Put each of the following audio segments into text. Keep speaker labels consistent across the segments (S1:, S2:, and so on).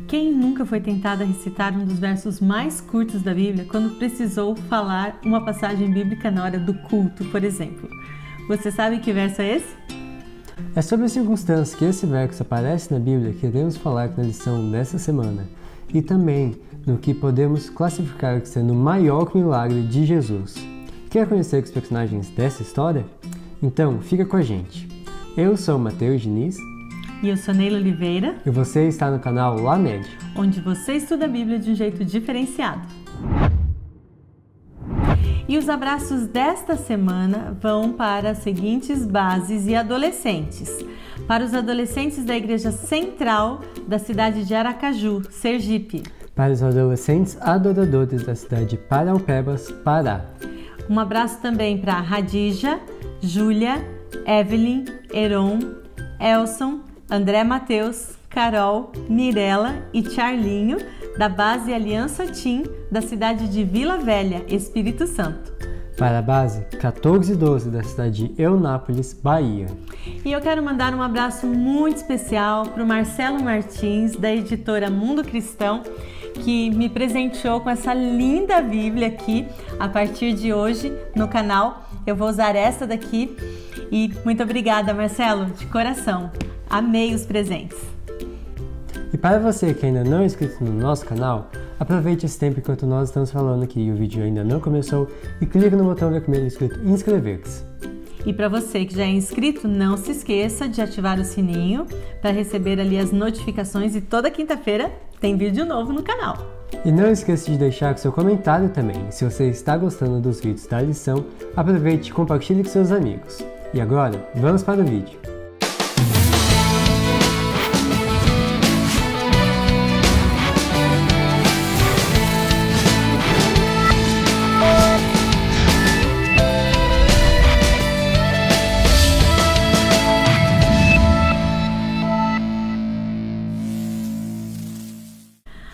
S1: Quem nunca foi tentado a recitar um dos versos mais curtos da Bíblia quando precisou falar uma passagem bíblica na hora do culto, por exemplo? Você sabe que verso é esse?
S2: É sobre a circunstância que esse verso aparece na Bíblia que iremos falar na lição dessa semana, e também no que podemos classificar sendo o maior milagre de Jesus. Quer conhecer os personagens dessa história? Então, fica com a gente. Eu sou o Matheus Diniz.
S1: E eu sou Neila Oliveira.
S2: E você está no canal LAMED,
S1: onde você estuda a Bíblia de um jeito diferenciado. E os abraços desta semana vão para as seguintes bases e adolescentes. Para os adolescentes da Igreja Central da cidade de Aracaju, Sergipe.
S2: Para os adolescentes adoradores da cidade de Paraupebas, Pará.
S1: Um abraço também para Radija, Júlia, Evelyn, Heron, Elson, André Matheus, Carol, Mirella e Charlinho, da base Aliança Team, da cidade de Vila Velha, Espírito Santo.
S2: Para a base 1412 da cidade de Eunápolis, Bahia.
S1: E eu quero mandar um abraço muito especial para o Marcelo Martins, da editora Mundo Cristão, que me presenteou com essa linda Bíblia aqui. A partir de hoje, no canal, eu vou usar essa daqui. E muito obrigada, Marcelo, de coração. Amei os presentes.
S2: E para você que ainda não é inscrito no nosso canal, aproveite esse tempo enquanto nós estamos falando aqui e o vídeo ainda não começou e clique no botão vermelho escrito inscrever-se.
S1: E para você que já é inscrito, não se esqueça de ativar o sininho para receber ali as notificações, e toda quinta-feira tem vídeo novo no canal.
S2: E não esqueça de deixar seu comentário também. Se você está gostando dos vídeos da lição, aproveite e compartilhe com seus amigos. E agora, vamos para o vídeo.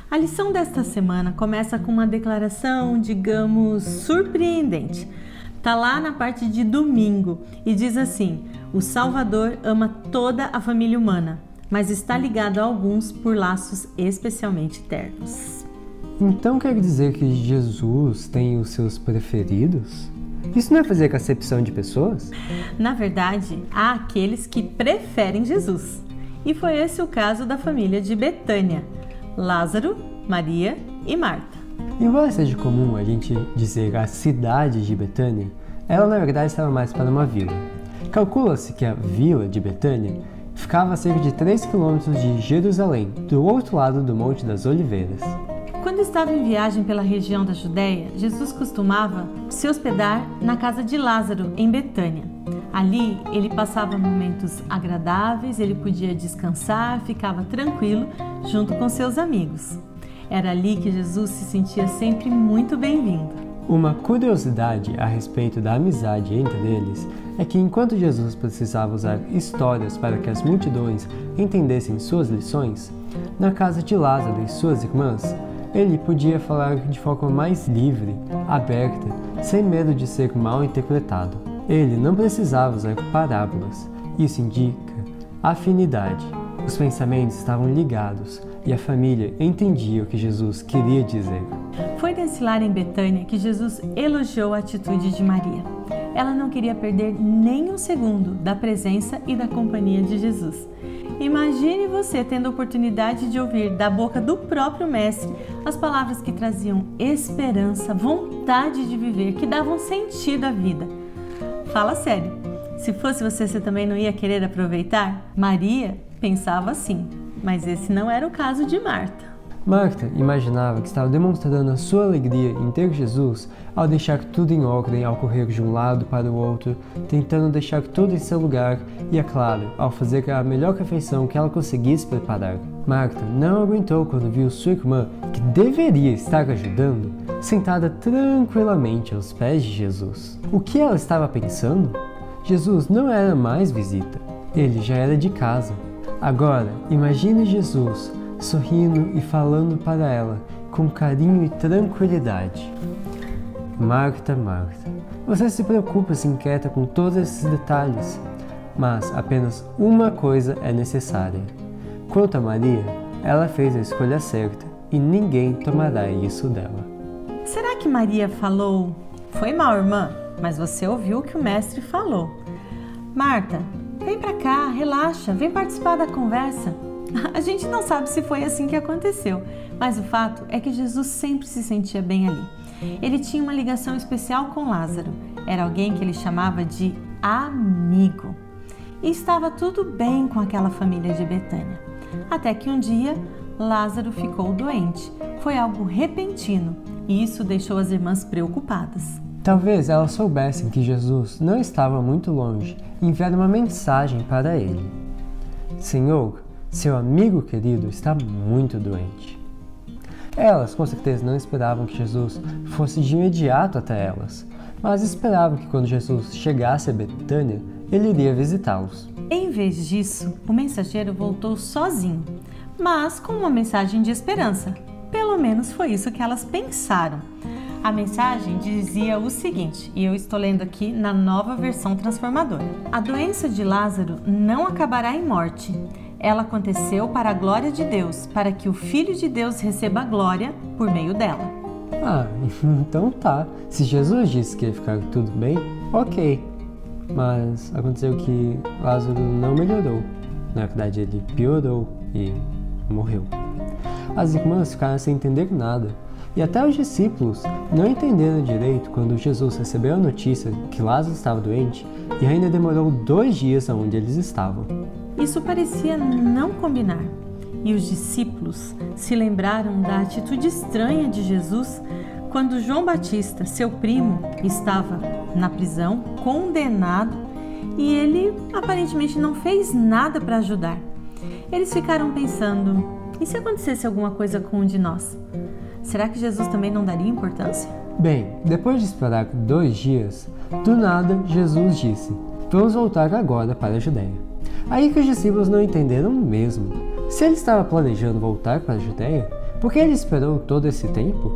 S1: A lição desta semana começa com uma declaração, digamos, surpreendente. Está lá na parte de domingo e diz assim: o Salvador ama toda a família humana, mas está ligado a alguns por laços especialmente ternos.
S2: Então quer dizer que Jesus tem os seus preferidos? Isso não é fazer acepção de pessoas?
S1: Na verdade, há aqueles que preferem Jesus. E foi esse o caso da família de Betânia: Lázaro, Maria e Marta.
S2: Embora seja comum a gente dizer a cidade de Betânia, ela na verdade estava mais para uma vila. Calcula-se que a vila de Betânia ficava a cerca de 3 km de Jerusalém, do outro lado do Monte das Oliveiras.
S1: Quando estava em viagem pela região da Judéia, Jesus costumava se hospedar na casa de Lázaro, em Betânia. Ali, ele passava momentos agradáveis, ele podia descansar, ficava tranquilo junto com seus amigos. Era ali que Jesus se sentia sempre muito bem-vindo.
S2: Uma curiosidade a respeito da amizade entre eles é que enquanto Jesus precisava usar histórias para que as multidões entendessem suas lições, na casa de Lázaro e suas irmãs, ele podia falar de forma mais livre, aberta, sem medo de ser mal interpretado. Ele não precisava usar parábolas. Isso indica afinidade. Os pensamentos estavam ligados e a família entendia o que Jesus queria dizer.
S1: Foi nesse lar em Betânia que Jesus elogiou a atitude de Maria. Ela não queria perder nem um segundo da presença e da companhia de Jesus. Imagine você tendo a oportunidade de ouvir da boca do próprio Mestre as palavras que traziam esperança, vontade de viver, que davam sentido à vida. Fala sério, se fosse você também não ia querer aproveitar? Maria pensava assim, mas esse não era o caso de Marta.
S2: Marta imaginava que estava demonstrando a sua alegria em ter Jesus ao deixar tudo em ordem, ao correr de um lado para o outro, tentando deixar tudo em seu lugar e, é claro, ao fazer a melhor refeição que ela conseguisse preparar. Marta não aguentou quando viu sua irmã, que deveria estar ajudando, sentada tranquilamente aos pés de Jesus. O que ela estava pensando? Jesus não era mais visita, ele já era de casa. Agora, imagine Jesus sorrindo e falando para ela com carinho e tranquilidade. Marta, Marta, você se preocupa e se inquieta com todos esses detalhes, mas apenas uma coisa é necessária. Quanto a Maria, ela fez a escolha certa e ninguém tomará isso dela.
S1: Será que Maria falou: "Foi mal, irmã, mas você ouviu o que o mestre falou. Marta, vem pra cá, relaxa, vem participar da conversa"? A gente não sabe se foi assim que aconteceu, mas o fato é que Jesus sempre se sentia bem ali. Ele tinha uma ligação especial com Lázaro. Era alguém que ele chamava de amigo. E estava tudo bem com aquela família de Betânia. Até que um dia, Lázaro ficou doente. Foi algo repentino e isso deixou as irmãs preocupadas.
S2: Talvez elas soubessem que Jesus não estava muito longe e enviaram uma mensagem para ele: "Senhor, seu amigo querido está muito doente." Elas com certeza não esperavam que Jesus fosse de imediato até elas, mas esperavam que quando Jesus chegasse a Betânia, ele iria visitá-los.
S1: Em vez disso, o mensageiro voltou sozinho, mas com uma mensagem de esperança. Pelo menos foi isso que elas pensaram. A mensagem dizia o seguinte, e eu estou lendo aqui na Nova Versão Transformadora: "A doença de Lázaro não acabará em morte. Ela aconteceu para a glória de Deus, para que o Filho de Deus receba a glória por meio dela."
S2: Então tá. Se Jesus disse que ia ficar tudo bem, ok. Mas aconteceu que Lázaro não melhorou. Na verdade, ele piorou e morreu. As irmãs ficaram sem entender nada. E até os discípulos não entenderam direito quando Jesus recebeu a notícia que Lázaro estava doente e ainda demorou 2 dias aonde eles estavam.
S1: Isso parecia não combinar. E os discípulos se lembraram da atitude estranha de Jesus quando João Batista, seu primo, estava na prisão, condenado, e ele aparentemente não fez nada para ajudar. Eles ficaram pensando: e se acontecesse alguma coisa com um de nós? Será que Jesus também não daria importância?
S2: Bem, depois de esperar 2 dias, do nada Jesus disse: "Vamos voltar agora para a Judeia." Aí que os discípulos não entenderam mesmo. Se ele estava planejando voltar para a Judeia, por que ele esperou todo esse tempo?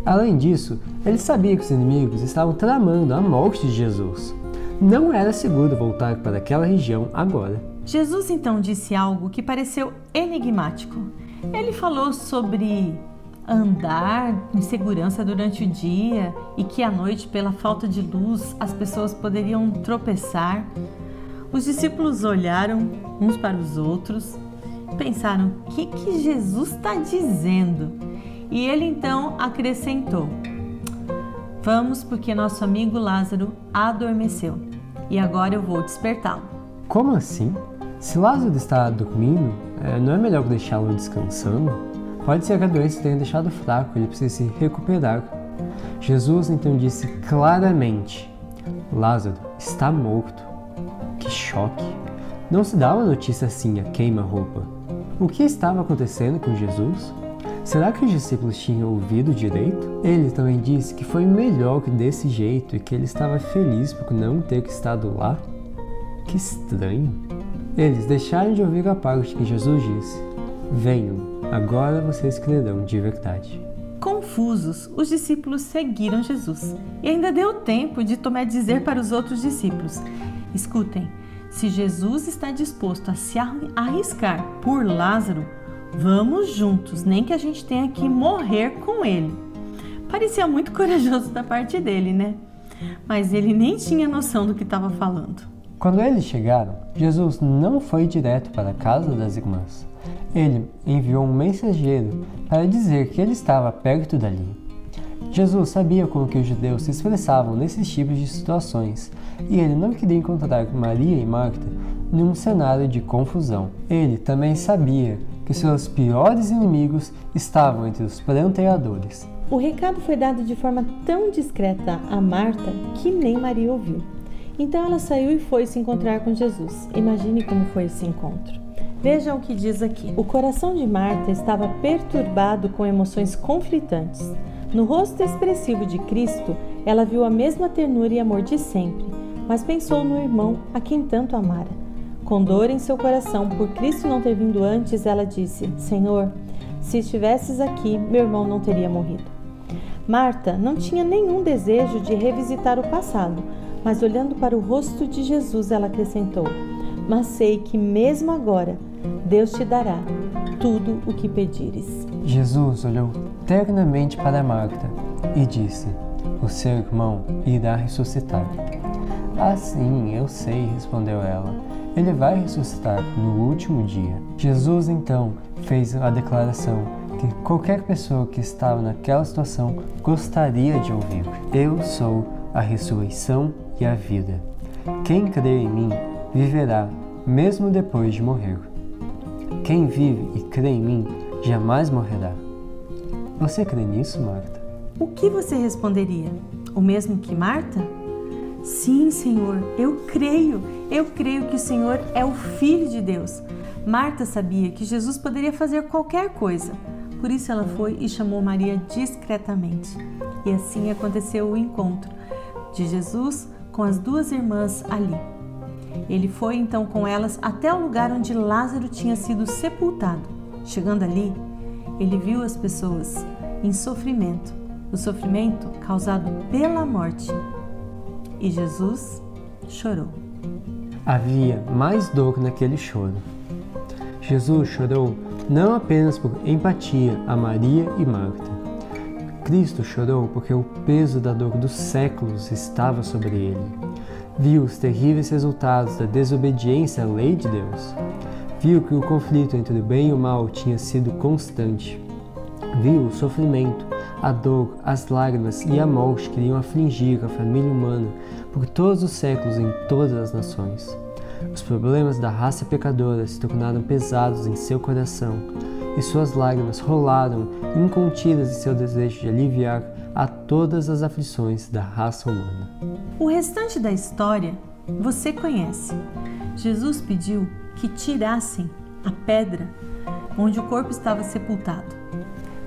S2: Além disso, ele sabia que os inimigos estavam tramando a morte de Jesus. Não era seguro voltar para aquela região agora.
S1: Jesus então disse algo que pareceu enigmático. Ele falou sobre andar em segurança durante o dia e que à noite, pela falta de luz, as pessoas poderiam tropeçar. Os discípulos olharam uns para os outros e pensaram: o que Jesus está dizendo? E ele então acrescentou: "Vamos, porque nosso amigo Lázaro adormeceu e agora eu vou despertá-lo."
S2: Como assim? Se Lázaro está dormindo, não é melhor deixá-lo descansando? Pode ser que a doença tenha deixado fraco, ele precisa se recuperar. Jesus então disse claramente: "Lázaro está morto." Que choque! Não se dá uma notícia assim a queima-roupa. O que estava acontecendo com Jesus? Será que os discípulos tinham ouvido direito? Ele também disse que foi melhor desse jeito e que ele estava feliz por não ter estado lá. Que estranho! Eles deixaram de ouvir a parte que Jesus disse: "Venham, agora vocês crerão de verdade."
S1: Confusos, os discípulos seguiram Jesus. E ainda deu tempo de Tomé dizer para os outros discípulos: "Escutem, se Jesus está disposto a se arriscar por Lázaro, vamos juntos, nem que a gente tenha que morrer com ele." Parecia muito corajoso da parte dele, né? Mas ele nem tinha noção do que estava falando.
S2: Quando eles chegaram, Jesus não foi direto para a casa das irmãs. Ele enviou um mensageiro para dizer que ele estava perto dali. Jesus sabia como que os judeus se expressavam nesses tipos de situações e ele não queria encontrar Maria e Marta num cenário de confusão. Ele também sabia que seus piores inimigos estavam entre os pranteadores.
S1: O recado foi dado de forma tão discreta a Marta que nem Maria ouviu. Então ela saiu e foi se encontrar com Jesus. Imagine como foi esse encontro. Vejam o que diz aqui. O coração de Marta estava perturbado com emoções conflitantes. No rosto expressivo de Cristo, ela viu a mesma ternura e amor de sempre, mas pensou no irmão a quem tanto amara. Com dor em seu coração por Cristo não ter vindo antes, ela disse: "Senhor, se estivesses aqui, meu irmão não teria morrido." Marta não tinha nenhum desejo de revisitar o passado, mas olhando para o rosto de Jesus, ela acrescentou: "Mas sei que mesmo agora, Deus te dará tudo o que pedires.
S2: Jesus olhou ternamente para Marta e disse: o seu irmão irá ressuscitar. Sim, eu sei, respondeu ela. Ele vai ressuscitar no último dia. Jesus então fez a declaração que qualquer pessoa que estava naquela situação gostaria de ouvir. Eu sou a ressurreição e a vida. Quem crê em mim viverá, mesmo depois de morrer. Quem vive e crê em mim jamais morrerá. Você crê nisso, Marta?
S1: O que você responderia? O mesmo que Marta? Sim, Senhor, eu creio que o Senhor é o Filho de Deus. Marta sabia que Jesus poderia fazer qualquer coisa, por isso ela foi e chamou Maria discretamente. E assim aconteceu o encontro de Jesus com as duas irmãs ali. Ele foi então com elas até o lugar onde Lázaro tinha sido sepultado. Chegando ali, ele viu as pessoas em sofrimento, o sofrimento causado pela morte. E Jesus chorou.
S2: Havia mais dor naquele choro. Jesus chorou não apenas por empatia a Maria e Marta. Cristo chorou porque o peso da dor dos séculos estava sobre ele. Viu os terríveis resultados da desobediência à lei de Deus. Viu que o conflito entre o bem e o mal tinha sido constante. Viu o sofrimento, a dor, as lágrimas e a morte que iriam afligir a família humana por todos os séculos em todas as nações. Os problemas da raça pecadora se tornaram pesados em seu coração e suas lágrimas rolaram incontidas em seu desejo de aliviar a todas as aflições da raça humana.
S1: O restante da história você conhece. Jesus pediu que tirassem a pedra onde o corpo estava sepultado.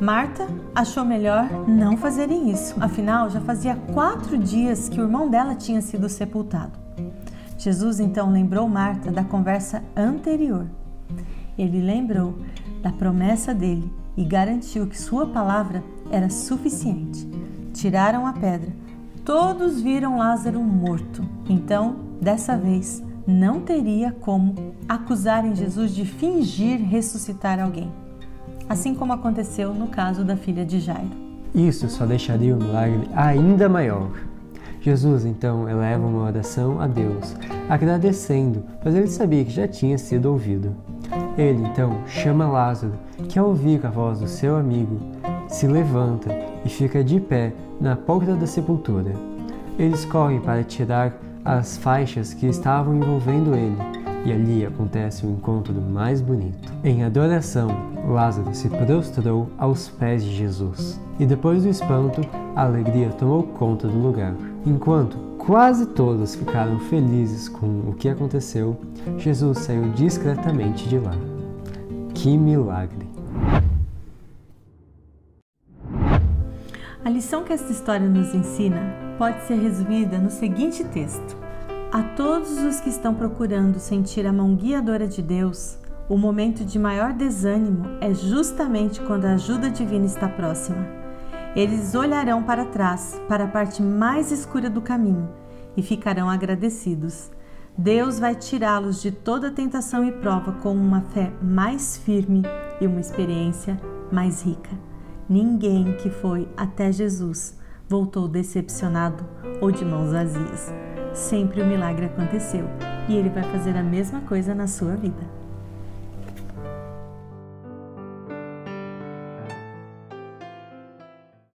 S1: Marta achou melhor não fazerem isso, afinal já fazia 4 dias que o irmão dela tinha sido sepultado. Jesus então lembrou Marta da conversa anterior. Ele lembrou da promessa dele e garantiu que sua palavra era suficiente. Tiraram a pedra. Todos viram Lázaro morto. Então, dessa vez, não teria como acusarem Jesus de fingir ressuscitar alguém. Assim como aconteceu no caso da filha de Jairo.
S2: Isso só deixaria o milagre ainda maior. Jesus então eleva uma oração a Deus, agradecendo, pois ele sabia que já tinha sido ouvido. Ele então chama Lázaro, que ao ouvir a voz do seu amigo, se levanta e fica de pé na porta da sepultura. Eles correm para tirar as faixas que estavam envolvendo ele, e ali acontece o encontro mais bonito. Em adoração, Lázaro se prostrou aos pés de Jesus. E depois do espanto, a alegria tomou conta do lugar. Enquanto quase todos ficaram felizes com o que aconteceu, Jesus saiu discretamente de lá. Que milagre!
S1: A lição que esta história nos ensina pode ser resumida no seguinte texto: a todos os que estão procurando sentir a mão guiadora de Deus, o momento de maior desânimo é justamente quando a ajuda divina está próxima. Eles olharão para trás, para a parte mais escura do caminho, e ficarão agradecidos. Deus vai tirá-los de toda tentação e prova com uma fé mais firme e uma experiência mais rica. Ninguém que foi até Jesus voltou decepcionado ou de mãos vazias. Sempre o milagre aconteceu e Ele vai fazer a mesma coisa na sua vida.